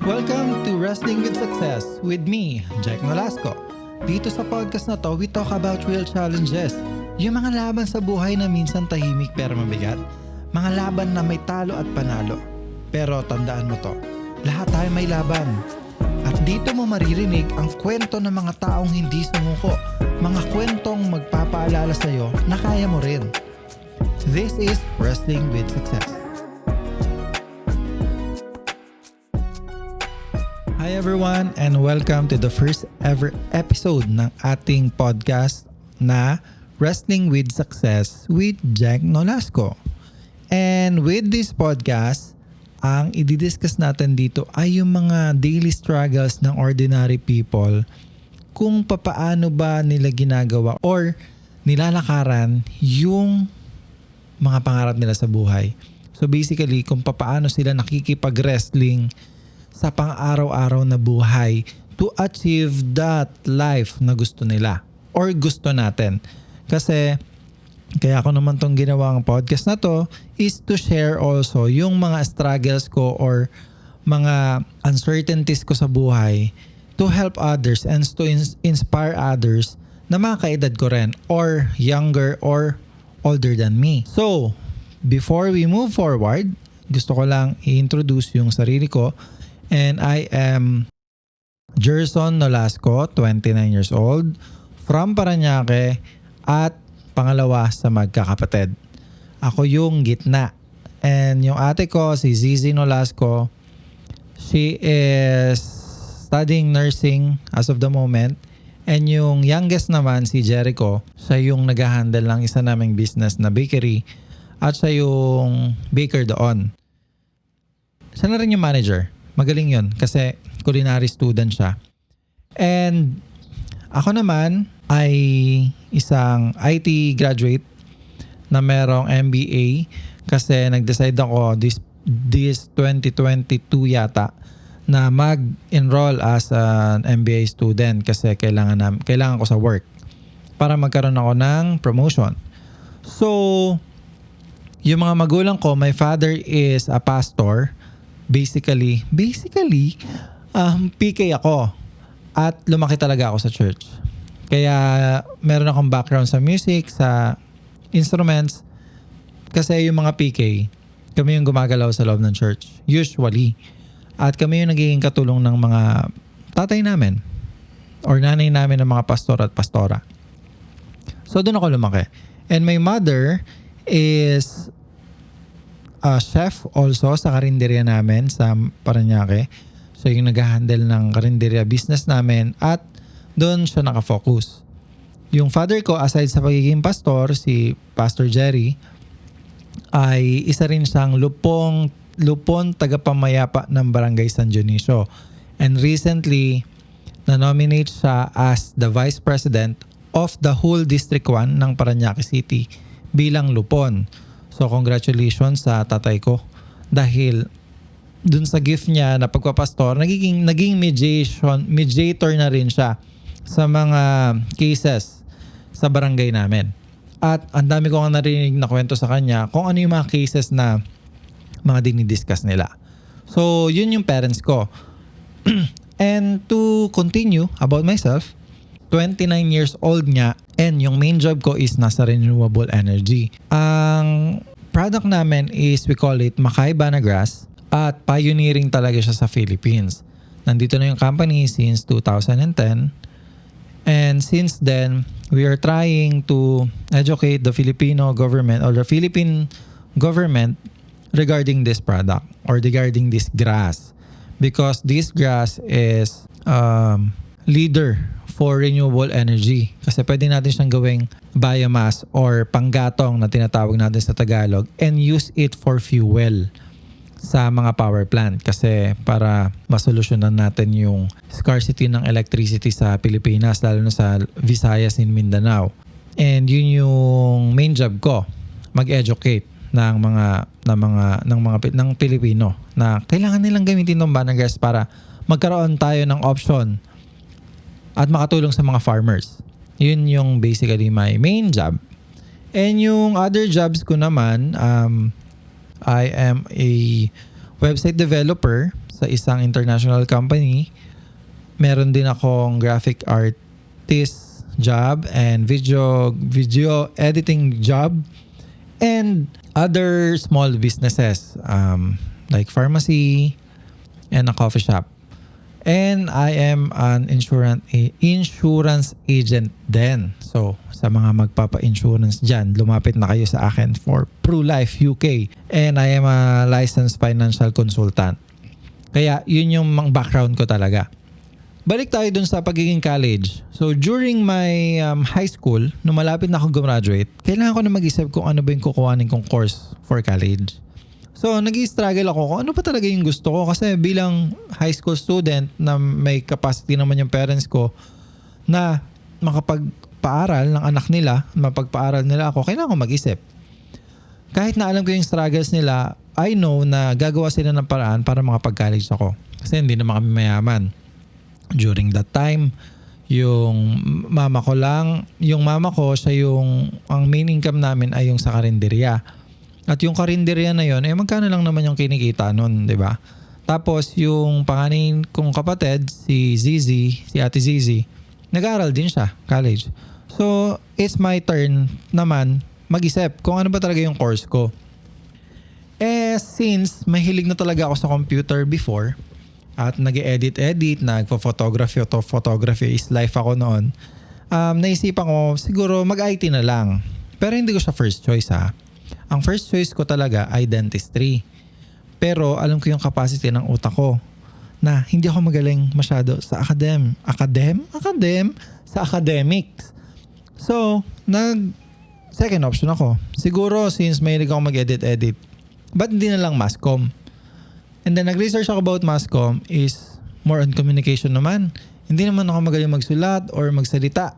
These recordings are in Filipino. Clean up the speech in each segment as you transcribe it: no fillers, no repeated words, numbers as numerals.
Welcome to Wrestling with Success with me, Jack Nolasco. Dito sa podcast na to, we talk about real challenges. Yung mga laban sa buhay na minsan tahimik pero mabigat. Mga laban na may talo at panalo. Pero tandaan mo to, lahat tayo may laban. At dito mo maririnig ang kwento ng mga taong hindi sumuko. Mga kwentong magpapaalala sa'yo na kaya mo rin. This is Wrestling with Success. Hi everyone and welcome to the first ever episode ng ating podcast na Wrestling with Success with Jack Nolasco. And with this podcast, ang i-discuss natin dito ay yung mga daily struggles ng ordinary people, kung papaano ba nila ginagawa or nilalakaran yung mga pangarap nila sa buhay. So basically, kung papaano sila nakikipag-wrestling sa pang-araw-araw na buhay to achieve that life na gusto nila or gusto natin. Kasi kaya ako naman tong ginawang podcast na to is to share also yung mga struggles ko or mga uncertainties ko sa buhay to help others and to inspire others na mga kaedad ko rin or younger or older than me. So, before we move forward, gusto ko lang i-introduce yung sarili ko. And I am Jerson Nolasco, 29 years old, from Parañaque at pangalawa sa magkakapatid. Ako yung gitna. And yung ate ko, si Zizi Nolasco, she is studying nursing as of the moment. And yung youngest naman, si Jericho, siya yung nag-handle ng isa naming business na bakery at siya yung baker doon. Siya na rin yung manager. Magaling yun kasi culinary student siya. And ako naman ay isang IT graduate na merong MBA kasi nag-decide ako this 2022 yata na mag-enroll as an MBA student kasi kailangan ko sa work para magkaroon ako ng promotion. So, yung mga magulang ko, my father is a pastor. Basically, PK ako at lumaki talaga ako sa church. Kaya meron akong background sa music, sa instruments. Kasi yung mga PK, kami yung gumagalaw sa loob ng church, usually. At kami yung nagiging katulong ng mga tatay namin or nanay namin ng mga pastor at pastora. So doon ako lumaki. And my mother is a chef also sa karinderya namin sa Parañaque. So yung nag-handle ng karinderya business namin at doon siya nakafocus. Yung father ko, aside sa pagiging pastor, si Pastor Jerry, ay isa rin siyang lupon tagapamayapa ng Barangay San Dionisio. And recently, na-nominate siya as the Vice President of the whole District 1 ng Parañaque City bilang lupon. So congratulations sa tatay ko dahil dun sa gift niya na pagpapastor, naging mediator na rin siya sa mga cases sa barangay namin. At ang dami ko nga narinig na kwento sa kanya kung ano yung mga cases na mga dinidiscuss nila. So yun yung parents ko. And to continue about myself, 29 years old nga and yung main job ko is nasa renewable energy. Ang product namin is we call it Makay Banagrass at pioneering talaga siya sa Philippines. Nandito na yung company since 2010 and since then we are trying to educate the Filipino government or the Philippine government regarding this product or regarding this grass because this grass is leader for renewable energy. Kasi pwede natin siyang gawing biomass or panggatong na tinatawag natin sa Tagalog and use it for fuel sa mga power plant. Kasi para masolusyonan natin yung scarcity ng electricity sa Pilipinas, lalo na sa Visayas and Mindanao. And yun yung main job ko, mag-educate ng Pilipino na kailangan nilang gamitin ng banagrass para magkaroon tayo ng option at makatulong sa mga farmers. Yun yung basically my main job. And yung other jobs ko naman, I am a website developer sa isang international company. Meron din akong graphic artist job and video editing job and other small businesses like pharmacy and a coffee shop. And I am an insurance agent din. So, sa mga magpapa-insurance dyan, lumapit na kayo sa akin for PruLife UK. And I am a licensed financial consultant. Kaya, yun yung background ko talaga. Balik tayo dun sa pagiging college. So, during my high school, nung malapit na ako gumraduate, kailangan ko na mag-isip kung ano ba yung kukuhanin kong course for college. So, nag-i-struggle ako kung ano pa talaga yung gusto ko kasi bilang high school student na may capacity naman yung parents ko na makapagpaaral ng anak nila, mapagpaaral nila ako, kailangan ko mag-isip. Kahit na alam ko yung struggles nila, I know na gagawa sila ng paraan para makapag-college ako. Kasi hindi naman kami mayaman. During that time, yung mama ko, siya ang main income namin ay yung sa karinderya. At yung karinderya na yun, magkano lang naman yung kinikita nun, di ba? Tapos yung panganin kong kapatid, si Ate Zizi, nag-aaral din siya, college. So, it's my turn naman mag-isip kung ano ba talaga yung course ko. Since mahilig na talaga ako sa computer before, at nag-edit, photography is life ako noon, naisipan ko, siguro mag-IT na lang. Pero hindi ko siya first choice ha. Ang first choice ko talaga ay dentistry. Pero alam ko yung capacity ng utak ko na hindi ako magaling masyado sa academics. So, second option ako. Siguro since mahilig ako mag-edit, ba't hindi na lang mass comm? And then nag-research ako about mass comm is more on communication naman. Hindi naman ako magaling magsulat or magsalita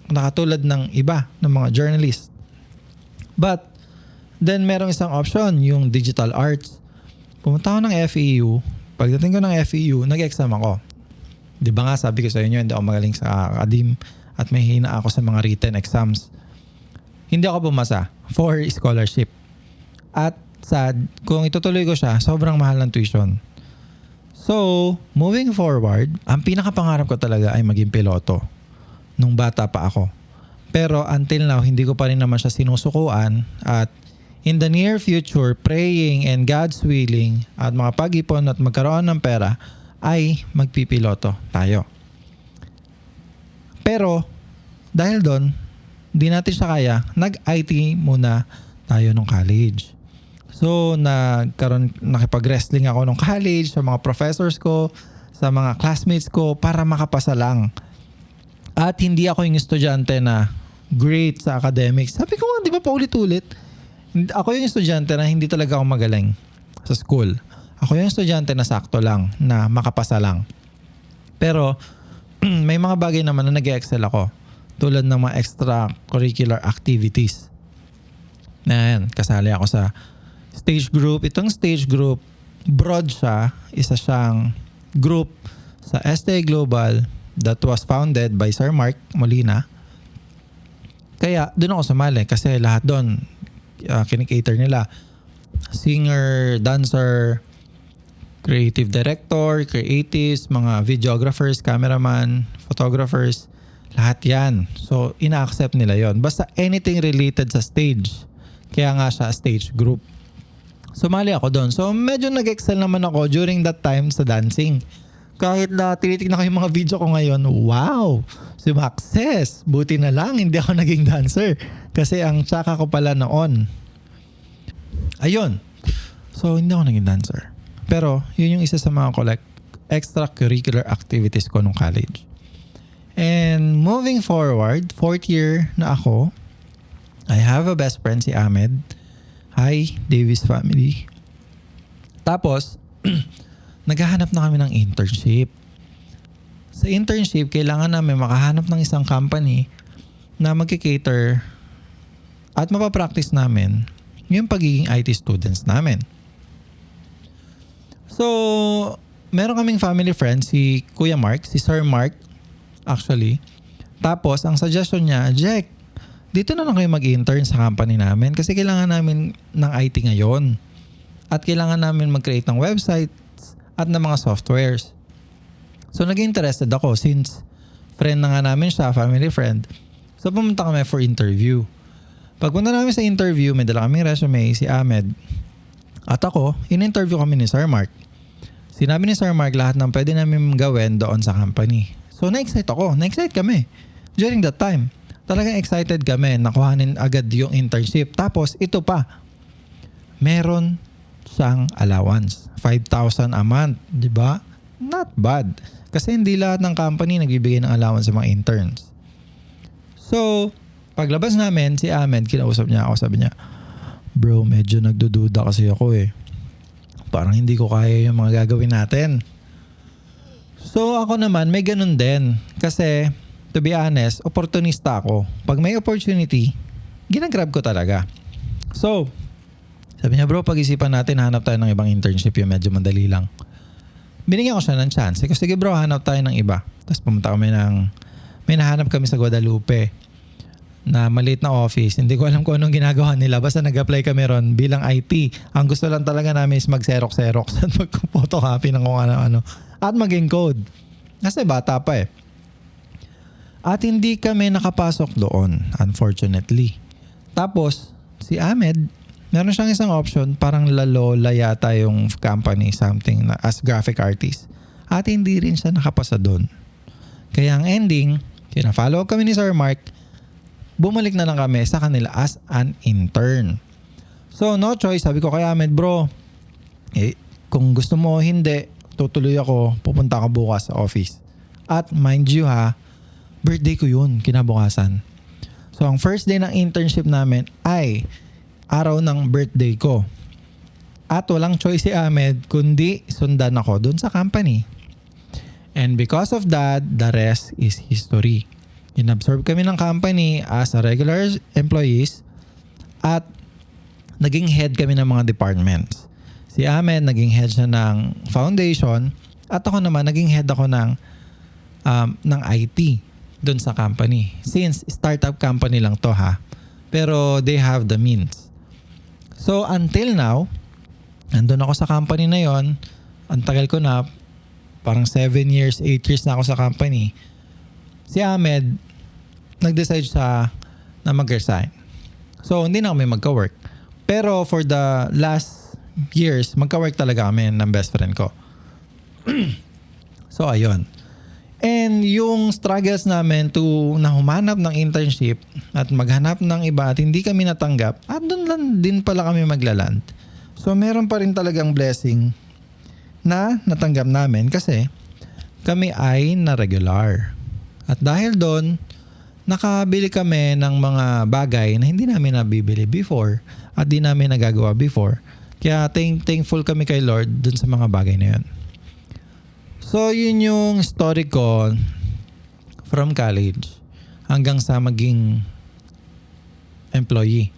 nakatulad ng iba, ng mga journalist. But then merong isang option, yung digital arts. Pumunta ako ng FEU. Pagdating ko ng FEU, nag-exam ako. Di ba nga sabi ko sa inyo, hindi ako magaling sa academe at may hina ako sa mga written exams. Hindi ako pumasa for scholarship. At kung itutuloy ko siya, sobrang mahal ng tuition. So, moving forward, ang pinakapangarap ko talaga ay maging piloto nung bata pa ako. Pero until now, hindi ko pa rin naman siya sinusukuan at in the near future, praying and God's willing at makapag-ipon at magkaroon ng pera ay magpipiloto tayo. Pero dahil doon, di natin siya kaya, nag-IT muna tayo nung college. So nakipag-wrestling ako nung college sa mga professors ko, sa mga classmates ko para makapasa lang. At hindi ako yung estudyante na great sa academics. Sabi ko nga, di ba paulit-ulit? Ako yung estudyante na hindi talaga ako magaling sa school. Ako yung estudyante na sakto lang, na makapasa lang. Pero may mga bagay naman na nag-excel ako. Tulad ng mga extracurricular activities. Na yan, kasali ako sa stage group. Itong stage group, broad siya. Isa siyang group sa STA Global that was founded by Sir Mark Molina. Kaya doon ako sumali kasi lahat doon kinikater nila. Singer, dancer, creative director, creatives, mga videographers, cameraman, photographers, lahat yan. So, ina-accept nila yon. Basta anything related sa stage. Kaya nga siya stage group. Sumali ako doon. So, medyo nag-excel naman ako during that time sa dancing. Kahit na tinitignan ko yung mga video ko ngayon, wow! Success! Buti na lang, hindi ako naging dancer. Kasi ang tsaka ko pala noon. Ayun. So, hindi ako naging dancer. Pero, yun yung isa sa mga extracurricular activities ko nung college. And moving forward, 4th year na ako, I have a best friend si Ahmed. Hi, Davis family. Tapos, naghahanap na kami ng internship. Sa internship, kailangan namin makahanap ng isang company na magkikater at mapapractice namin yung pagiging IT students namin. So, meron kaming family friend, si Kuya Mark, si Sir Mark, actually. Tapos, ang suggestion niya, Jack, dito na lang kayo mag-intern sa company namin kasi kailangan namin ng IT ngayon. At kailangan namin mag-create ng website at ng mga softwares. So naging interested ako since friend na nga namin siya, family friend. So pumunta kami for interview. Pagpunta namin sa interview, may dala kaming resume, si Ahmed. At ako, in-interview kami ni Sir Mark. Sinabi ni Sir Mark lahat ng pwede namin gawin doon sa company. So na-excite ako, na-excite kami. During that time, talagang excited kami, nakuhanin agad yung internship. Tapos ito pa, meron siyang allowance, 5,000 a month, di ba? Not bad. Kasi hindi lahat ng company nagbibigay ng allowance sa mga interns. So, paglabas namin, si Ahmed, kinausap niya ako, sabi niya, bro, medyo nagdududa kasi ako eh. Parang hindi ko kaya yung mga gagawin natin. So, ako naman, may ganun din. Kasi, to be honest, opportunista ako. Pag may opportunity, ginagrab ko talaga. So, sabi niya, bro, pag-isipan natin, hanap tayo ng ibang internship yung medyo madali lang. Binigyan ko siya ng chance. Kasi sige bro, hanap tayo ng iba. Tapos pumunta kami may nahanap kami sa Guadalupe na maliit na office. Hindi ko alam kung anong ginagawa nila. Basta nag-apply kami ron bilang IT. Ang gusto lang talaga namin is mag-xerox at mag-photocopy ng kung ano-ano. At maging code. Kasi bata pa eh. At hindi kami nakapasok doon, unfortunately. Tapos, si Ahmed, meron siyang isang option, parang Lalola yata yung company, something na as graphic artist. At hindi rin siya nakapasa doon. Kaya ang ending, kina-follow kami ni Sir Mark, bumalik na lang kami sa kanila as an intern. So no choice, sabi ko kay Ahmed, bro, kung gusto mo hindi, tutuloy ako, pupunta ka bukas sa office. At mind you ha, birthday ko yun, kinabukasan. So ang first day ng internship namin ay araw ng birthday ko. At walang choice si Ahmed kundi sundan ako dun sa company. And because of that, the rest is history. Inabsorb kami ng company as a regular employees at naging head kami ng mga departments. Si Ahmed naging head siya ng foundation at ako naman naging head ako ng IT dun sa company. Since startup company lang to ha. Pero they have the means. So until now, andun ako sa company na yon. Ang tagal ko na, parang 7 years, 8 years na ako sa company. Si Ahmed, nag-decide siya na mag-resign. So hindi na kami magka-work. Pero for the last years, magka-work talaga kami ng best friend ko. So ayun. And yung struggles namin to na humanap ng internship at maghanap ng iba at hindi kami natanggap, at doon lang din pala kami maglaland. So meron pa rin talagang blessing na natanggap namin kasi kami ay na regular. At dahil doon, nakabili kami ng mga bagay na hindi namin nabibili before at di namin nagagawa before. Kaya thankful kami kay Lord dun sa mga bagay na yun. So yun yung story ko from college hanggang sa maging employee.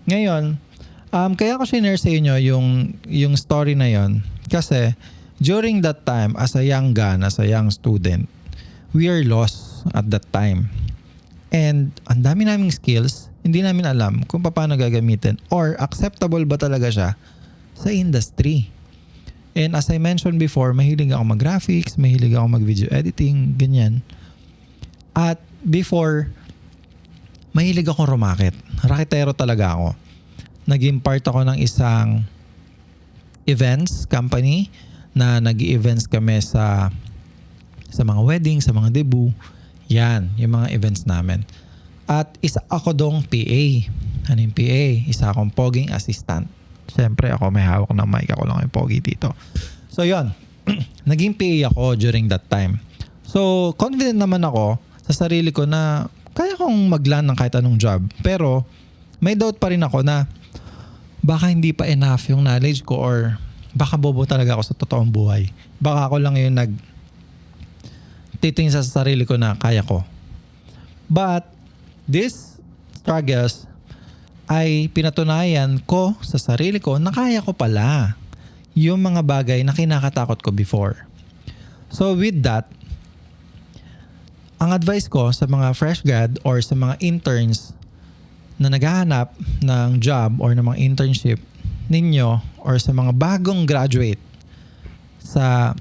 Ngayon, kaya ko share sa inyo yung story na yon kasi during that time as a young gun, as a young student, we are lost at that time. And ang dami naming skills, hindi namin alam kung paano gagamitin or acceptable ba talaga siya sa industry. And as I mentioned before, mahilig ako mag-graphics, mahilig ako mag-video editing, ganyan. At before, mahilig ako rumakit. Raketero talaga ako. Naging part ako ng isang events company na nag-events kami sa mga wedding, sa mga debut. Yan, yung mga events namin. At isa ako dong PA. Ano yung PA? Isa akong poging assistant. Siyempre ako may hawak ng mic, ako lang yung pogi dito. So yon, naging PA ako during that time. So confident naman ako sa sarili ko na kaya kong mag-land ng kahit anong job. Pero may doubt pa rin ako na baka hindi pa enough yung knowledge ko or baka bobo talaga ako sa totoong buhay. Baka ako lang yung titingin sa sarili ko na kaya ko. But this struggles ay pinatunayan ko sa sarili ko na kaya ko pala yung mga bagay na kinakatakot ko before. So with that, ang advice ko sa mga fresh grad or sa mga interns na naghahanap ng job or ng mga internship ninyo or sa mga bagong graduate, sa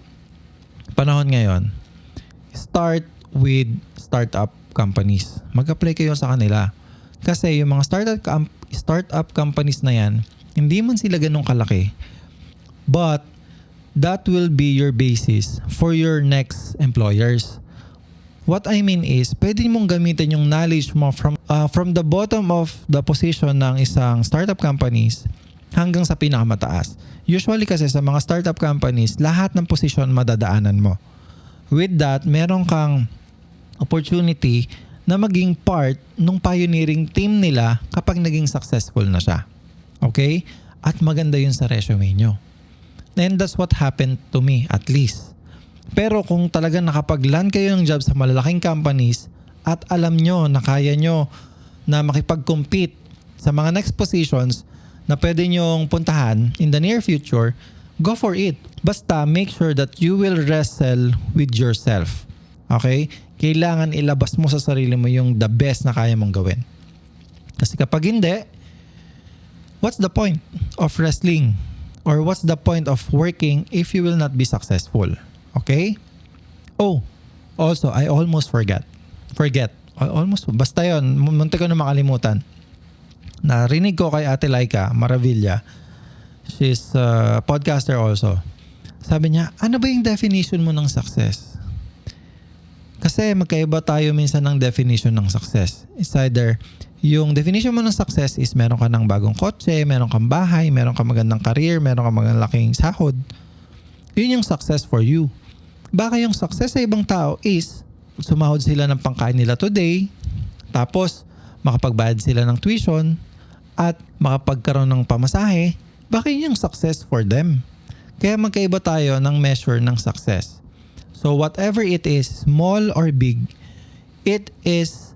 panahon ngayon, start with startup companies. Mag-apply kayo sa kanila. Kasi yung mga startup companies na yan, hindi man sila ganun kalaki. But that will be your basis for your next employers. What I mean is, pwede mong gamitin yung knowledge mo from the bottom of the position ng isang startup companies hanggang sa pinakamataas. Usually kasi sa mga startup companies, lahat ng position madadaanan mo. With that, meron kang opportunity na maging part ng pioneering team nila kapag naging successful na siya. Okay? At maganda yun sa resume nyo. And that's what happened to me, at least. Pero kung talaga nakapag-land kayo ng job sa malalaking companies at alam nyo na kaya nyo na makipag-compete sa mga next positions na pwede nyong puntahan in the near future, go for it. Basta make sure that you will wrestle with yourself. Okay? Kailangan ilabas mo sa sarili mo yung the best na kaya mong gawin. Kasi kapag hindi, what's the point of wrestling? Or what's the point of working if you will not be successful? Okay? Oh, also, I almost forget. Basta yun, munti ko na makalimutan. Narinig ko kay Ate Laika Maravilla. She's a podcaster also. Sabi niya, ano ba yung definition mo ng success? Kasi magkaiba tayo minsan ng definition ng success. It's either yung definition mo ng success is meron ka ng bagong kotse, meron kang bahay, meron kang magandang career, meron kang magandang laking sahod. Yun yung success for you. Baka yung success sa ibang tao is sumahod sila ng pangkain nila today, tapos makapagbayad sila ng tuition, at makapagkaroon ng pamasahe. Baka yun yung success for them. Kaya magkaiba tayo ng measure ng success. So whatever it is, small or big, it is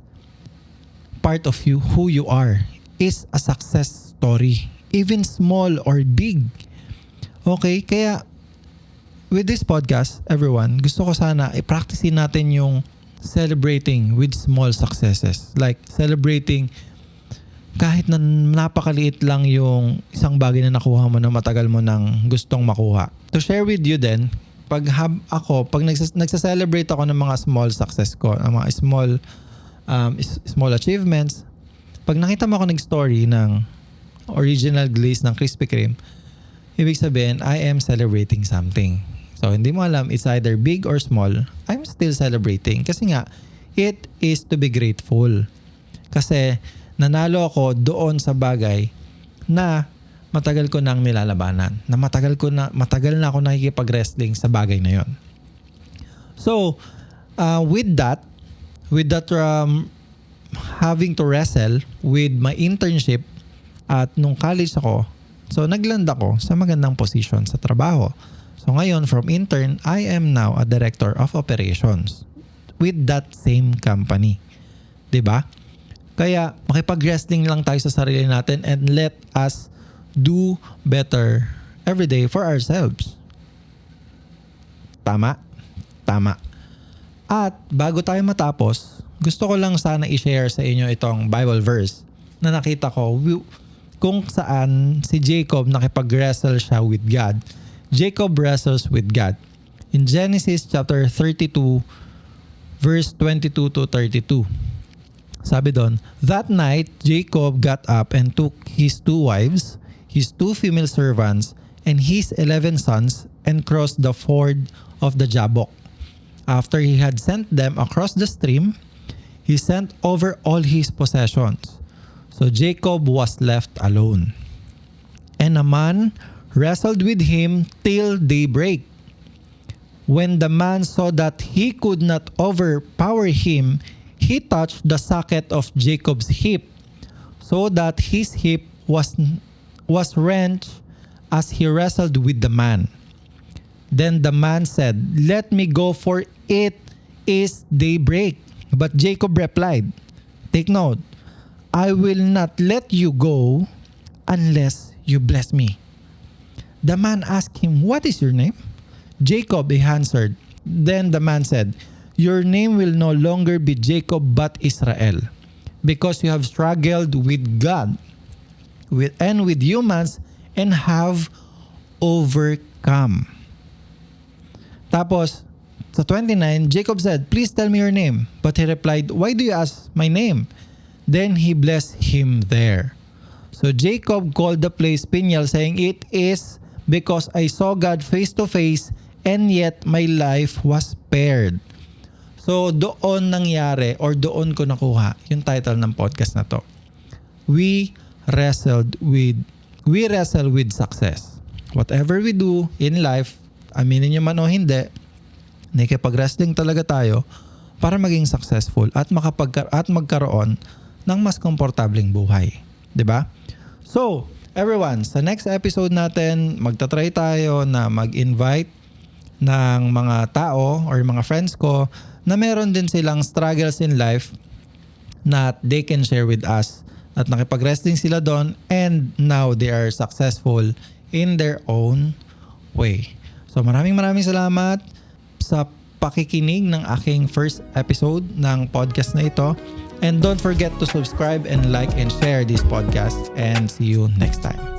part of you, who you are, is a success story. Even small or big. Okay? Kaya with this podcast, everyone, gusto ko sana i-practicein natin yung celebrating with small successes. Like celebrating kahit na napakaliit lang yung isang bagay na nakuha mo na matagal mo nang gustong makuha. To share with you then, pag nagsa-celebrate ako ng mga small success ko, ng mga small achievements, pag nakita mo ako nag-story ng original glaze ng Krispy Kreme, ibig sabihin, I am celebrating something. So, hindi mo alam, it's either big or small, I'm still celebrating. Kasi nga, it is to be grateful. Kasi, nanalo ako doon sa bagay na matagal ko nang nilalabanan. Na matagal na ako nakikipag-wrestling sa bagay na yon. So, with that having to wrestle with my internship at nung college ako, so nagland ako sa magandang position sa trabaho. So ngayon, from intern, I am now a director of operations with that same company. 'Di ba? Kaya makipag-wrestling lang tayo sa sarili natin and let us do better every day for ourselves. Tama? Tama. At bago tayo matapos, gusto ko lang sana i-share sa inyo itong Bible verse na nakita ko kung saan si Jacob nakipag-wrestle siya with God. Jacob wrestles with God. In Genesis chapter 32 verse 22 to 32. Sabi doon, that night Jacob got up and took his 2 wives, his 2 female servants, and his 11 sons and crossed the ford of the Jabbok. After he had sent them across the stream, he sent over all his possessions. So Jacob was left alone. And a man wrestled with him till daybreak. When the man saw that he could not overpower him, he touched the socket of Jacob's hip, so that his hip was wrenched as he wrestled with the man. Then the man said, "Let me go, for it is daybreak." But Jacob replied, take note, "I will not let you go unless you bless me." The man asked him, "What is your name?" Jacob, he answered. Then the man said, "Your name will no longer be Jacob but Israel, because you have struggled with God and with humans and have overcome." Tapos, sa 29, Jacob said, "Please tell me your name." But he replied, "Why do you ask my name?" Then he blessed him there. So Jacob called the place Peniel, saying, "It is because I saw God face to face, and yet my life was spared." So doon nangyari, or doon ko nakuha yung title ng podcast na to. We wrestle with success. Whatever we do in life, aminin nyo man o hindi, nakikipag-wrestling talaga tayo para maging successful at magkaroon ng mas komportableng buhay. 'Di ba? So, everyone, sa next episode natin, magta-try tayo na mag-invite ng mga tao or mga friends ko na meron din silang struggles in life na they can share with us. At nakipag-wrestling sila doon and now they are successful in their own way. So maraming salamat sa pakikinig ng aking first episode ng podcast na ito. And don't forget to subscribe and like and share this podcast. And see you next time.